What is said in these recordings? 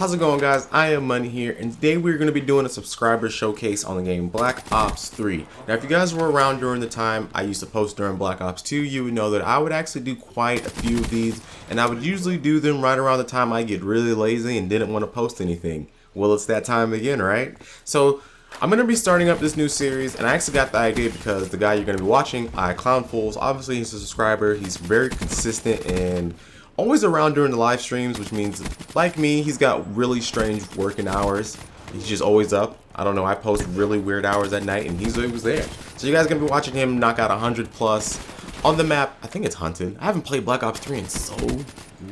How's it going, guys? I am Money here, and today we're going to be doing a subscriber showcase on the game Black Ops 3. Now, if you guys were around during the time I used to post during Black Ops 2, you would know that I would actually do quite a few of these, and I would usually do them right around the time I get really lazy and didn't want to post anything. Well, it's that time again, right? So, I'm going to be starting up this new series, and I actually got the idea because the guy you're going to be watching, iKlownFulz, obviously he's a subscriber, he's very consistent and always around during the live streams, which means, like me, he's got really strange working hours. He's just always up. I don't know, I post really weird hours at night and he's always there. So you guys are going to be watching him knock out 100 plus on the map. I think it's Hunted. I haven't played Black Ops 3 in so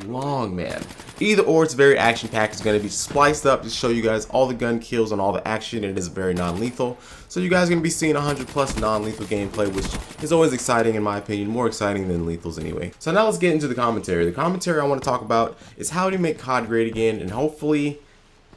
long, man. Either or, it's very action-packed. It's going to be spliced up to show you guys all the gun kills and all the action, and it is very non-lethal. So you guys are going to be seeing 100 plus non-lethal gameplay, which is always exciting in my opinion, more exciting than lethals anyway. So now let's get into the commentary. The commentary I want to talk about is how to make COD great again, and hopefully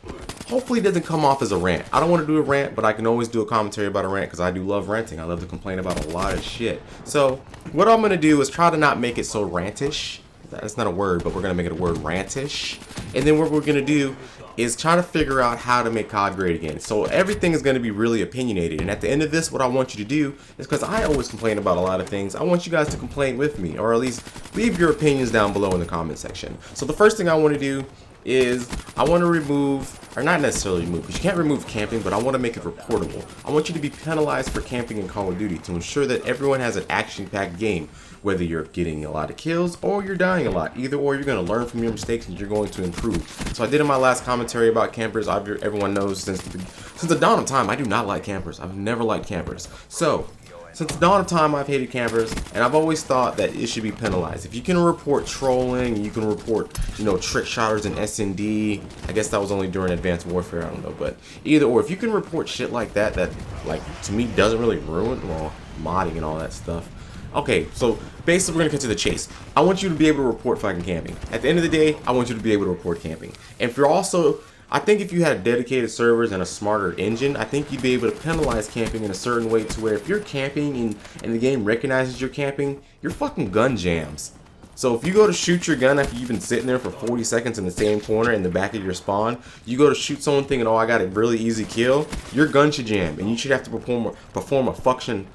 it doesn't come off as a rant. I don't want to do a rant, but I can always do a commentary about a rant because I do love ranting. I love to complain about a lot of shit. So what I'm going to do is try to not make it so rantish. That's not a word, but we're going to make it a word, rantish. And then what we're going to do is try to figure out how to make COD great again. So everything is going to be really opinionated. And at the end of this, what I want you to do is, because I always complain about a lot of things, I want you guys to complain with me, or at least leave your opinions down below in the comment section. So the first thing I want to do is I want to remove, or not necessarily remove, because you can't remove camping, but I want to make it reportable. I want you to be penalized for camping in Call of Duty to ensure that everyone has an action-packed game, whether you're getting a lot of kills or you're dying a lot. Either or, you're going to learn from your mistakes and you're going to improve. So I did in my last commentary about campers. Everyone knows since the dawn of time, I do not like campers. I've never liked campers. So since the dawn of time, I've hated campers, and I've always thought that it should be penalized. If you can report trolling, you can report, trick shotters and SND. I guess that was only during Advanced Warfare, I don't know, but either or, if you can report shit like that, like, to me, doesn't really ruin, well, modding and all that stuff. Okay, so basically we're gonna cut to the chase. I want you to be able to report fucking camping. At the end of the day, I want you to be able to report camping. And if you're also, I think if you had dedicated servers and a smarter engine, I think you'd be able to penalize camping in a certain way to where if you're camping and the game recognizes you're camping, your fucking gun jams. So if you go to shoot your gun after you've been sitting there for 40 seconds in the same corner in the back of your spawn, you go to shoot someone thinking, oh, I got a really easy kill, your gun should jam, and you should have to perform a function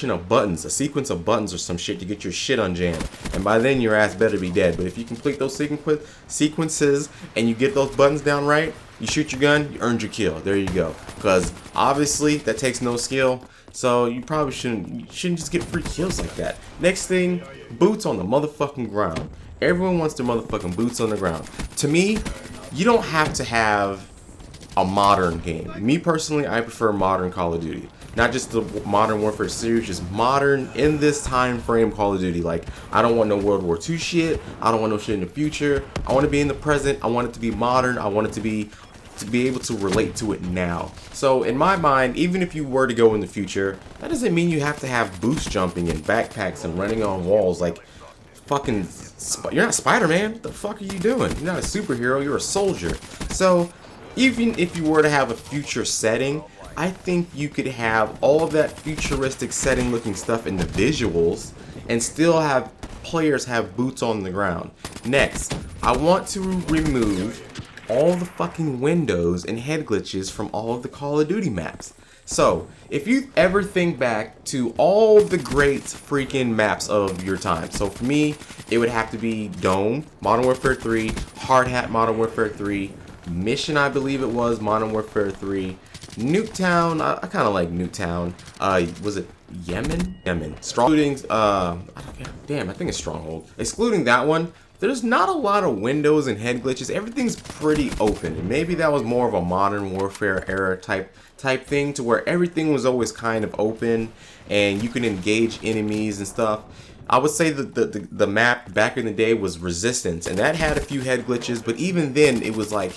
of buttons, a sequence of buttons or some shit to get your shit unjammed. And by then your ass better be dead. But if you complete those sequences and you get those buttons down right, you shoot your gun, you earned your kill. There you go. Because obviously that takes no skill. So you probably shouldn't just get free kills like that. Next thing, boots on the motherfucking ground. Everyone wants their motherfucking boots on the ground. To me, you don't have to have a modern game. Me personally, I prefer modern Call of Duty. Not just the Modern Warfare series, just modern in this time frame Call of Duty. Like, I don't want no World War II shit. I don't want no shit in the future. I want to be in the present. I want it to be modern. I want it to be able to relate to it now. So in my mind, even if you were to go in the future, that doesn't mean you have to have boost jumping and backpacks and running on walls like fucking, you're not Spider-Man. What the fuck are you doing? You're not a superhero, you're a soldier. So even if you were to have a future setting, I think you could have all of that futuristic setting looking stuff in the visuals and still have players have boots on the ground. Next, I want to remove all the fucking windows and head glitches from all of the Call of Duty maps. So, if you ever think back to all the great freaking maps of your time, so for me, it would have to be Dome, Modern Warfare 3, Hard Hat, Modern Warfare 3, Mission, I believe it was, Modern Warfare 3, Nuketown, I kind of like Nuketown, was it Yemen? Yemen. Excluding, damn, I think it's Stronghold. Excluding that one, there's not a lot of windows and head glitches. Everything's pretty open, and maybe that was more of a Modern Warfare era type thing, to where everything was always kind of open and you can engage enemies and stuff. I would say that the map back in the day was Resistance, and that had a few head glitches, but even then it was like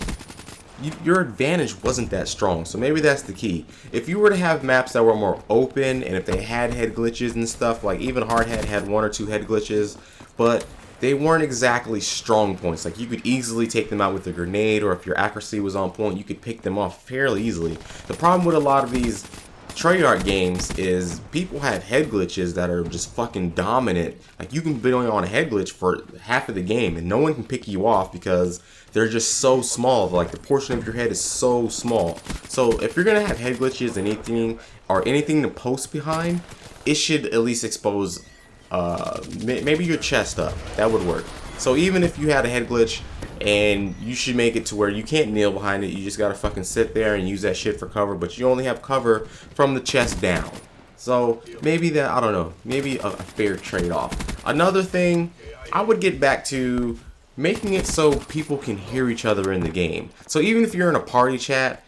your advantage wasn't that strong. So maybe that's the key. If you were to have maps that were more open and if they had head glitches and stuff, like even Hard Hat had 1 or 2 head glitches, but they weren't exactly strong points. Like, you could easily take them out with a grenade, or if your accuracy was on point, you could pick them off fairly easily. The problem with a lot of these Treyarch games is people have head glitches that are just fucking dominant. Like you can be on a head glitch for half of the game and no one can pick you off because they're just so small. Like the portion of your head is so small. So if you're gonna have head glitches and anything to post behind, it should at least expose maybe your chest up. That would work. So even if you had a head glitch, and you should make it to where you can't kneel behind it, you just gotta fucking sit there and use that shit for cover, but you only have cover from the chest down. So maybe that, I don't know, maybe a fair trade-off. Another thing, I would get back to making it so people can hear each other in the game. So even if you're in a party chat,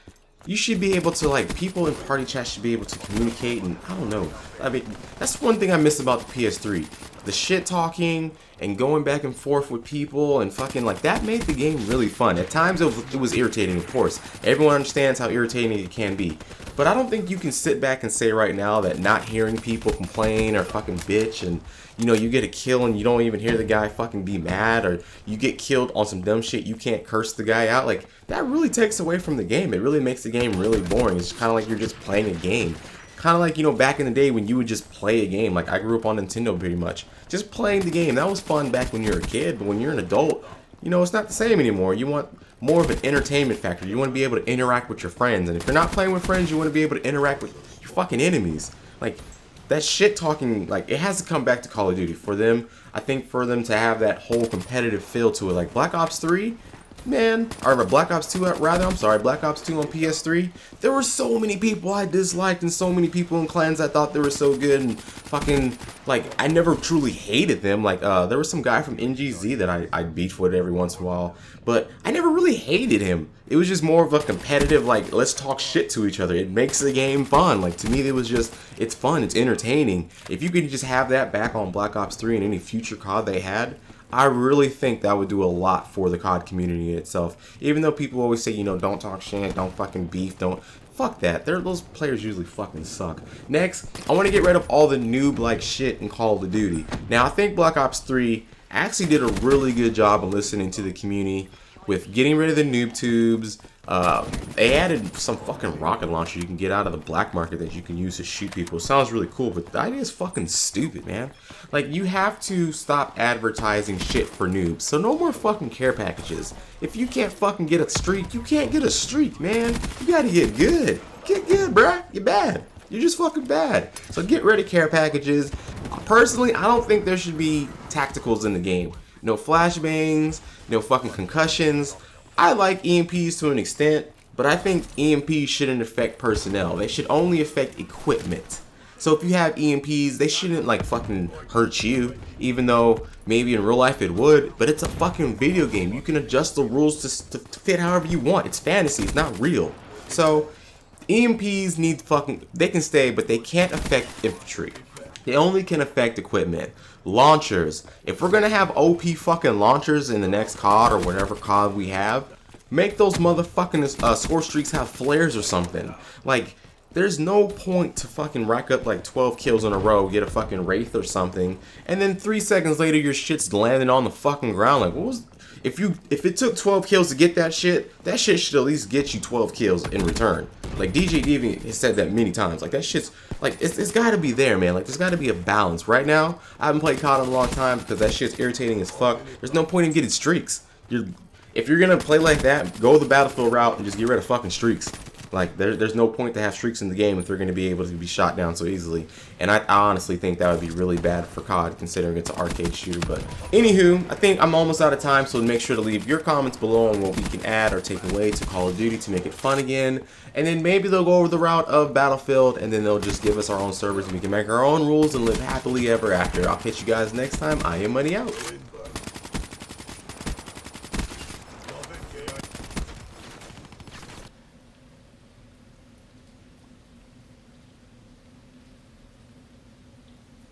you should be able to, like, people in party chat should be able to communicate, and I don't know. I mean, that's one thing I miss about the PS3. The shit talking and going back and forth with people and fucking, like, that made the game really fun. At times it was irritating, of course. Everyone understands how irritating it can be. But I don't think you can sit back and say right now that not hearing people complain or fucking bitch and, you know, you get a kill and you don't even hear the guy fucking be mad, or you get killed on some dumb shit, you can't curse the guy out. Like, that really takes away from the game. It really makes the game really boring. It's kind of like you're just playing a game. Kind of like, you know, back in the day when you would just play a game. Like, I grew up on Nintendo pretty much. Just playing the game. That was fun back when you were a kid, but when you're an adult, you know, it's not the same anymore. You want more of an entertainment factor. You want to be able to interact with your friends. And if you're not playing with friends, you want to be able to interact with your fucking enemies. Like, that shit talking, like, it has to come back to Call of Duty. For them, I think for them to have that whole competitive feel to it. Like, Black Ops 3, man, or Black Ops 2 rather, I'm sorry, Black Ops 2 on PS3, there were so many people I disliked and so many people in clans I thought they were so good and fucking, like, I never truly hated them. Like, there was some guy from NGZ that I beefed with every once in a while, but I never really hated him. It was just more of a competitive, like, let's talk shit to each other. It makes the game fun. Like, to me, it was just, it's fun, it's entertaining. If you could just have that back on Black Ops 3 and any future COD they had, I really think that would do a lot for the COD community itself. Even though people always say, you know, don't talk shit, don't fucking beef, don't... Fuck that. Those players usually fucking suck. Next, I want to get rid of all the noob-like shit in Call of Duty. Now, I think Black Ops 3 actually did a really good job of listening to the community with getting rid of the noob tubes. They added some fucking rocket launcher you can get out of the black market that you can use to shoot people. It sounds really cool, but the idea is fucking stupid, man. Like, you have to stop advertising shit for noobs. So no more fucking care packages. If you can't fucking get a streak, you can't get a streak, man. You gotta get good. Get good, bruh. You're bad. You're just fucking bad. So get rid of care packages. Personally, I don't think there should be tacticals in the game. No flashbangs, no fucking concussions. I like EMPs to an extent, but I think EMPs shouldn't affect personnel. They should only affect equipment. So if you have EMPs, they shouldn't, like, fucking hurt you, even though maybe in real life it would, but it's a fucking video game. You can adjust the rules to fit however you want. It's fantasy, it's not real. So EMPs need fucking, they can stay, but they can't affect infantry. They only can affect equipment. Launchers. If we're gonna have OP fucking launchers in the next COD or whatever COD we have, make those motherfucking score streaks have flares or something. Like, there's no point to fucking rack up like 12 kills in a row, get a fucking Wraith or something, and then 3 seconds later your shit's landing on the fucking ground. Like, what was... If it took 12 kills to get that shit should at least get you 12 kills in return. Like, DJ Deviant has said that many times. Like, that shit's, like, it's gotta be there, man. Like, there's gotta be a balance. Right now, I haven't played COD in a long time because that shit's irritating as fuck. There's no point in getting streaks. If you're gonna play like that, go the Battlefield route and just get rid of fucking streaks. Like, there's no point to have streaks in the game if they're going to be able to be shot down so easily. And I honestly think that would be really bad for COD, considering it's an arcade shooter. But anywho, I think I'm almost out of time, so make sure to leave your comments below on what we can add or take away to Call of Duty to make it fun again. And then maybe they'll go over the route of Battlefield, and then they'll just give us our own servers and we can make our own rules and live happily ever after. I'll catch you guys next time. I am Money out.